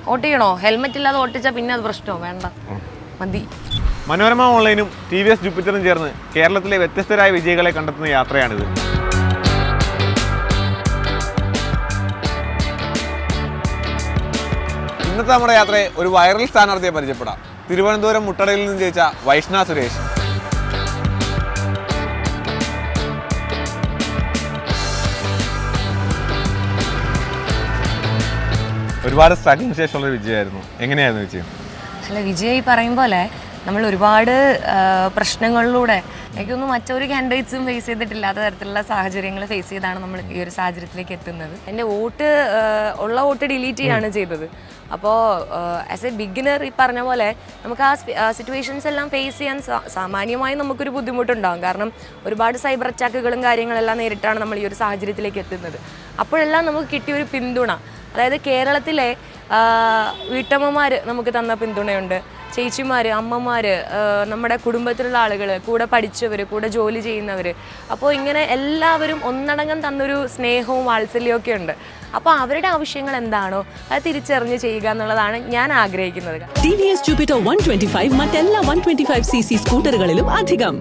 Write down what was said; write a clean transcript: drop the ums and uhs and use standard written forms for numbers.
Vote ചെയ്യണോ? Helmet ഇല്ലാതെ ഓട്ടിച്ചാൽ പിന്നെ അത് പ്രശ്നമോ? വേണ്ട, മതി. മനോരമ ഓൺലൈനും TVS ജൂപ്പിറ്ററും ചേർന്ന് കേരളത്തിലെ വ്യത്യസ്തരായ വിജയികളെ കണ്ടെത്തുന്ന യാത്രയാണിത്. ഇന്നത്തെ നമ്മുടെ യാത്രയെ ഒരു വൈറൽ സ്ഥാനാർത്ഥിയെ പരിചയപ്പെടാം. തിരുവനന്തപുരം മുട്ടടയിൽ നിന്ന് ജയിച്ച വൈഷ്ണ സുരേഷ്. ഒരുപാട് സ്ട്രഗിളിന് ശേഷമുള്ളൊരു വിജയമായിരുന്നു. എങ്ങനെയായിരുന്നു വിജയം? അല്ല, വിജയ് പറയും പോലെ നമ്മൾ ഒരുപാട് പ്രശ്നങ്ങളിലൂടെ, എനിക്കൊന്നും മറ്റൊരു കാൻഡിഡേറ്റ്സും ഫേസ് ചെയ്തിട്ടില്ലാത്ത തരത്തിലുള്ള സാഹചര്യങ്ങൾ ഫേസ് ചെയ്താണ് നമ്മൾ ഈ ഒരു സാഹചര്യത്തിലേക്ക് എത്തുന്നത്. എൻ്റെ ഉള്ള വോട്ട് ഡിലീറ്റ് ചെയ്യാണ് ചെയ്തത്. അപ്പോൾ ആസ് എ ബിഗിനർ ഈ പറഞ്ഞ പോലെ നമുക്ക് ആ സിറ്റുവേഷൻസ് എല്ലാം ഫേസ് ചെയ്യാൻ സാമാന്യമായി നമുക്കൊരു ബുദ്ധിമുട്ടുണ്ടാകും. കാരണം ഒരുപാട് സൈബർ അറ്റാക്കുകളും കാര്യങ്ങളെല്ലാം നേരിട്ടാണ് നമ്മൾ ഈ ഒരു സാഹചര്യത്തിലേക്ക് എത്തുന്നത്. അപ്പോഴെല്ലാം നമുക്ക് കിട്ടിയൊരു പിന്തുണ, അതായത് കേരളത്തിലെ വീട്ടമ്മമാർ നമുക്ക് തന്ന പിന്തുണയുണ്ട്, ചേച്ചിമാർ, അമ്മമാർ, നമ്മുടെ കുടുംബത്തിലുള്ള ആളുകൾ, കൂടെ പഠിച്ചവർ, കൂടെ ജോലി ചെയ്യുന്നവർ. അപ്പോൾ ഇങ്ങനെ എല്ലാവരും ഒന്നടങ്കം തന്നൊരു സ്നേഹവും വാത്സല്യവും ഒക്കെ ഉണ്ട്. അപ്പോൾ അവരുടെ ആവശ്യങ്ങൾ എന്താണോ അത് തിരിച്ചറിഞ്ഞ് ചെയ്യുക എന്നുള്ളതാണ് ഞാൻ ആഗ്രഹിക്കുന്നത്. TVS Jupiter 125 മറ്റെല്ലാ 125cc സ്കൂട്ടറുകളിലും അധികം.